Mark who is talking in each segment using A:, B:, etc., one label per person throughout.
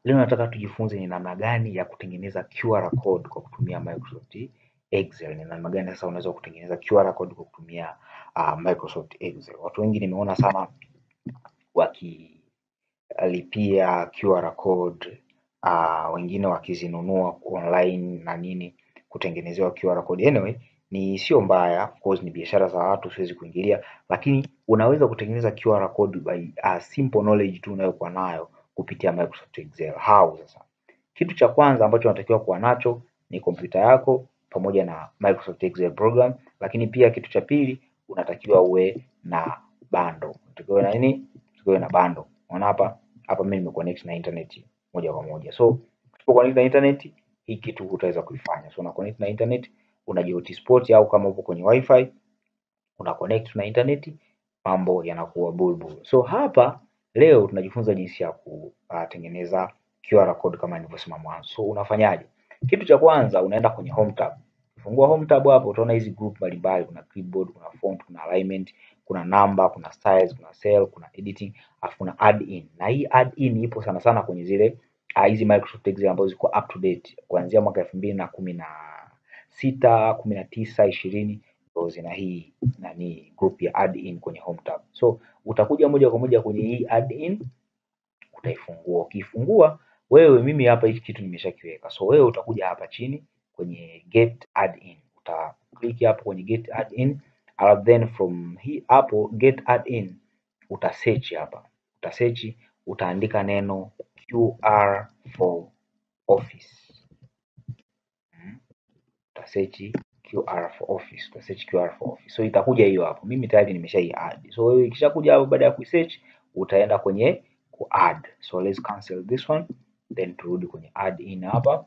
A: Leo nataka tujifunze ni namna gani ya kutengeneza QR code kwa kutumia Microsoft Excel. Ni namna gani sasa unaweza kutengeneza QR code kwa kutumia Microsoft Excel. Watu wengi nimeona sana wakilipia QR code, wengine wakizinunua online na nini kutengenezewa QR code. Anyway, ni sio mbaya, of course ni biashara za watu, siwezi kuingilia, lakini unaweza kutengeneza QR code by simple knowledge tu unayokuwa nayo kupitia Microsoft Excel. How sasa? Kitu cha kwanza ambacho unatakiwa kuwa nacho ni kompyuta yako pamoja na Microsoft Excel program, lakini pia kitu cha pili unatakiwa uwe na bando. Unatakiwa na nini? Unatakiwa na bando. Unaona hapa mimi nimeconnect na internet moja kwa moja. So usipo connect na internet hii kitu hutaweza kuifanya. So una connect na internet, unajihotspot, au kama upo kwenye wifi una connect na internet, mambo yanakuwa bulbul. So hapa leo tunajifunza jinsi ya kutengeneza QR code kama nilivyosema mwanzo. So unafanyaje? Kitu cha kwanza unaenda kwenye home tab. Fungua home tab hapo, utaona hizi group mbalimbali, kuna clipboard, kuna font, kuna alignment, kuna number, kuna styles, kuna cell, kuna editing, afu kuna add in. Na hii add in ipo sana sana kwenye zile hizi Microsoft Excel ambazo ziko up to date kuanzia mwaka 2016, 19, 20 zina hii nani group ya add in kwenye home tab. So utakuja moja kwa moja kwenye hii add in, utaifungua. Ukifungua wewe, mimi hapa hiki kitu nimeshakiweka. So wewe utakuja hapa chini kwenye get add in, uta click hapo kwenye get add in, and then from hii hapo get add in uta search hapa, utaandika neno QR for office. Uta search QR for office, uta search QR for office. So itakuja hiyo hapo, mimi tayari nimeshai add. So wewe ikishakuja hapo, baada ya kusearch utaenda kwenye ku add. So let's cancel this one, then turudi kwenye add in hapa,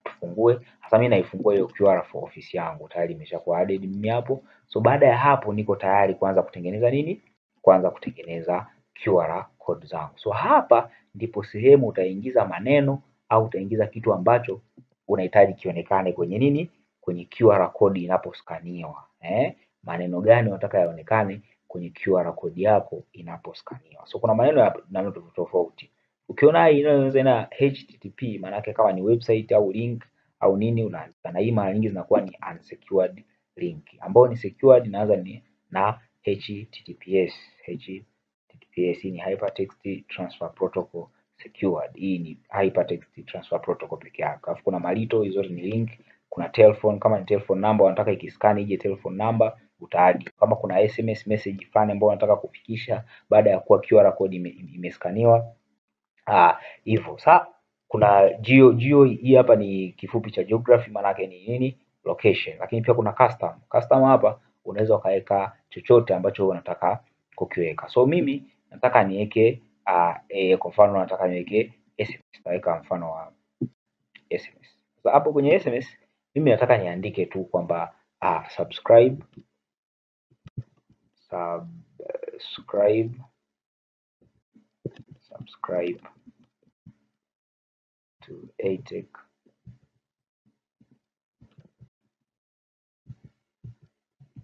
A: tufungue. Sasa mimi naifungua hiyo QR for office yangu, tayari imeshakuwa added mimi hapo. So baada ya hapo niko tayari kuanza kutengeneza nini? Kuanza kutengeneza QR code zangu. So hapa ndipo sehemu utaingiza maneno au utaingiza kitu ambacho unahitaji kionekane kwenye nini? Kwenye QR code inaposkaniwa. Maneno gani unataka yaonekane kwenye QR code yako inaposkaniwa? So kuna maneno ya namna tofauti. Ukiona hii inaanza na HTTP, maana yake kama ni website au link au nini unaandika, na hii mara nyingi zinakuwa ni unsecured link, ambayo ni secured inaanza ni na HTTPS. HTTPS ni Hypertext Transfer Protocol secured. Hii ni Hypertext Transfer Protocol pekee yake. Alafu kuna malito, hizo ni link. Kuna telephone, kama ni telephone number unataka ikiscan ije telephone number utaadi. Kama kuna SMS message fulani ambayo unataka kufikisha baada ya kuwa QR code imeskaniwa, hivyo. Sasa kuna geo hii hapa ni kifupi cha geography, maana yake ni nini? Location. Lakini pia kuna custom hapa unaweza ukaweka chochote ambacho unataka kukiweka. So mimi nataka niweke kwa mfano nataka niweke SMS, naweka mfano wa SMS. Sasa hapo kwenye SMS mimi nataka niandike tu kwamba subscribe to ATech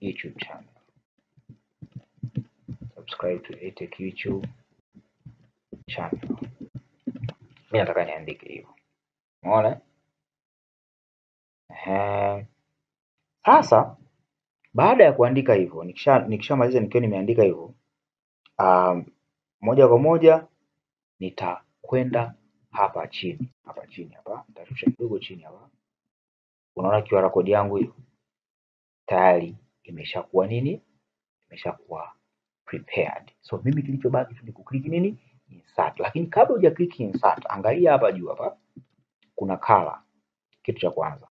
A: YouTube channel. Subscribe to ATech YouTube channel. Mimi nataka niandike hivyo. Umeona? Sasa baada ya kuandika hivyo, nikishamaliza nikiwa nimeandika hivyo, moja kwa moja nitakwenda hapa chini hapa, nitashusha kidogo chini hapa. Unaona QR code yangu hiyo tayari imeshakuwa nini? Imeshakuwa prepared. So mimi kilichobaki tu ni kuclick nini? Insert. Lakini kabla huja click insert, angalia hapa juu hapa kuna color. Kitu cha kwanza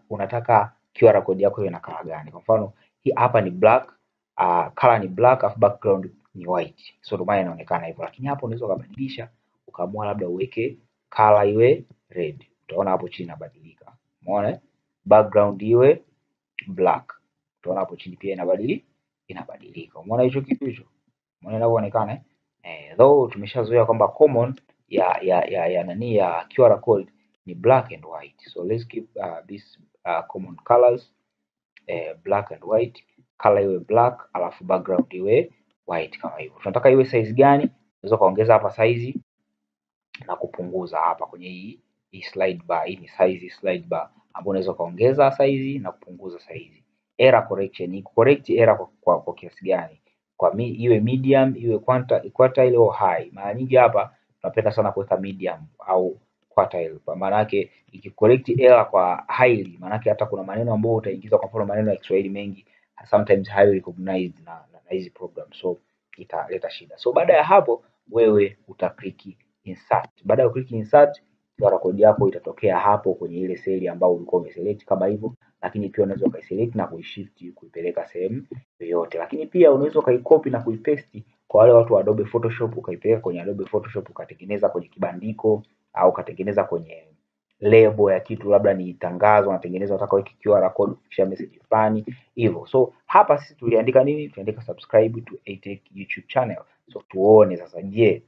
A: unataka QR code yako iwe na color gani? Kwa mfano hii hapa ni black, color ni black afu background ni white. So ndio maana inaonekana hivyo. Lakini hapo unaweza kubadilisha, ukaamua labda uweke color iwe red. Utaona hapo chini inabadilika. Umeona? Background iwe black. Utaona hapo chini pia inabadilika. Umeona hicho kitu hicho? Umeona inavyoonekana? Though tumeshazoea kwamba common ya nani ya QR code ni black and white. So let's keep this common colors, black and white. Color iwe black alafu background iwe white kama hivyo. Tunataka iwe size gani? Unaweza kaongeza hapa size na kupunguza hapa kwenye hii slide bar. Hii ni size slide bar ambapo unaweza kaongeza size na kupunguza size. Error correction ni correct error kwa kiasi gani? Iwe medium, iwe quartile au high. Mara nyingi hapa tunapenda sana kuweka medium au quartile. Kwa maana yake ikicorrect error kwa highly, maana yake hata kuna maneno ambayo utaingiza, kwa mfano maneno ya Kiswahili mengi sometimes highly recognized na hizi program, so italeta shida. So baada ya hapo wewe utakliki insert. Baada ya click insert, QR code yako itatokea hapo kwenye ile seli ambayo ulikuwa umeselect kama hivyo, lakini pia unaweza ukaiselect na kuishift kuipeleka sehemu yoyote. Lakini pia unaweza ukaicopy na kuipaste kwa wale watu wa Adobe Photoshop, ukaipeleka kwenye Adobe Photoshop ukatengeneza kwenye kibandiko au ukatengeneza kwenye lebo ya kitu, labda ni tangazo unatengeneza, unataka weke QR code kufikisha message fulani hivyo. So hapa sisi tuliandika nini? Tuliandika subscribe to ATech YouTube channel. So tuone sasa, je,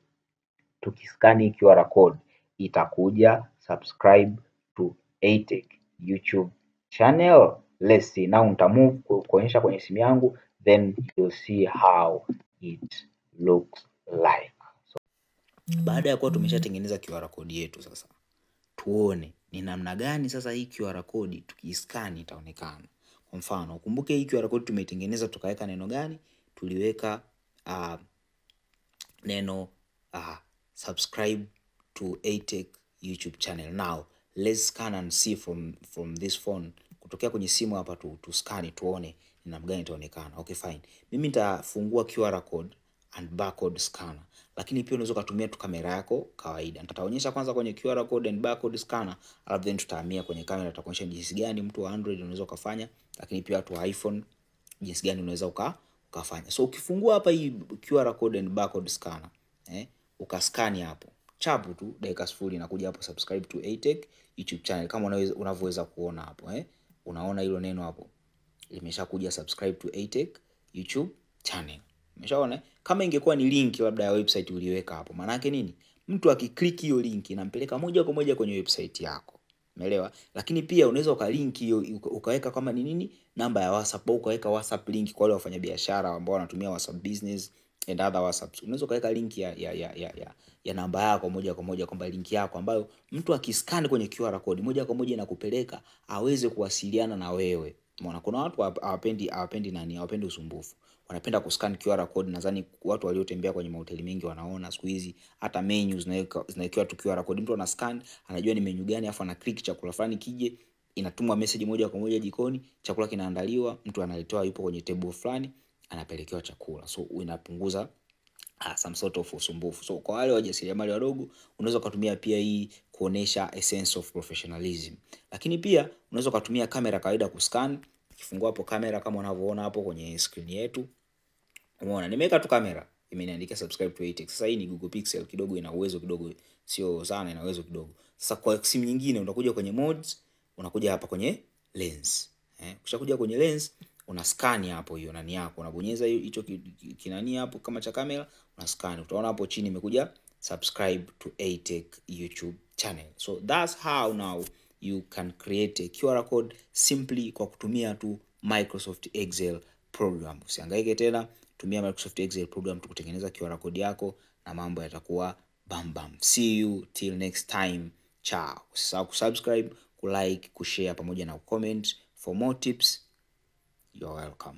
A: tukiskani QR code itakuja subscribe to ATech YouTube channel? Let's see. Now nitamove kuonyesha kwenye simu yangu, then you'll see how it looks like. So, baada ya kuwa tumeshatengeneza QR code yetu, sasa tuone ni namna gani sasa hii QR code tukiskani itaonekana. Kwa mfano, ukumbuke hii QR code tumeitengeneza tukaweka neno gani? Tuliweka neno subscribe to ATech YouTube channel. Now let's scan and see from this phone. Kutokea kwenye simu hapa tu scan tuone ni namna gani itaonekana. Okay, fine. Mimi nitafungua QR code and barcode scanner. Lakini pia unaweza kutumia tu kamera yako kawaida. Nitaonyesha kwanza kwenye QR code and barcode scanner, alafu then tutahamia kwenye kamera, tutakuonyesha jinsi gani mtu wa Android unaweza kufanya, lakini pia watu wa iPhone jinsi gani unaweza ukafanya. So ukifungua hapa hii QR code and barcode scanner, ukaskani hapo chapu tu dakika 0 inakuja hapo subscribe to ATech YouTube channel, kama unavyoweza kuona hapo. Unaona hilo neno hapo limeshakuja subscribe to ATech YouTube channel. Umeshaona? Kama ingekuwa ni link labda ya website uliweka hapo, maana yake nini? Mtu akiklik hiyo link inampeleka moja kwa moja kwenye website yako. Umeelewa? Lakini pia unaweza ukalink hiyo ukaweka kama ni nini, namba ya WhatsApp, au ukaweka WhatsApp link kwa wale wafanyabiashara ambao wanatumia WhatsApp business and other WhatsApp. Unaweza ukaweka link ya namba yako moja kwa moja, kwamba link yako ambayo mtu akiscan kwenye QR code moja kwa moja inakupeleka aweze kuwasiliana na wewe. Umeona, kuna watu hawapendi usumbufu. Wanapenda kuscan QR code. Nadhani watu waliotembea kwenye mahoteli mengi wanaona siku hizi hata menus zinawekewa tu QR code. Mtu ana scan, anajua ni menu gani, afu ana click chakula fulani kije, inatumwa message moja kwa moja jikoni, chakula kinaandaliwa, mtu analitoa, yupo kwenye table fulani, anapelekewa chakula. So inapunguza some sort of usumbufu. So kwa wale wajasiriamali wadogo unaweza kutumia pia hii kuonesha a sense of professionalism. Lakini pia unaweza kutumia kamera kawaida kuscan. Ukifungua hapo kamera kama unavyoona hapo kwenye screen yetu, umeona nimeweka tu kamera imeniandika subscribe to ATech. Sasa hii ni Google Pixel, kidogo ina uwezo kidogo, sio sana, ina uwezo kidogo. Sasa kwa simu nyingine unakuja kwenye modes, unakuja hapa kwenye lens. Ukishakuja kwenye lens una scan hapo hiyo nani yako, unabonyeza hicho kinani hapo kama cha kamera, una scan. Utaona hapo chini imekuja subscribe to ATech YouTube channel. So that's how now you can create a QR code simply kwa kutumia tu Microsoft Excel program. Usihangaike tena, tumia Microsoft Excel program tukutengeneza QR code yako na mambo yatakuwa bam bam. See you till next time. Ciao. Usisahau kusubscribe, kulike, kushare pamoja na comment. For more tips, you're welcome.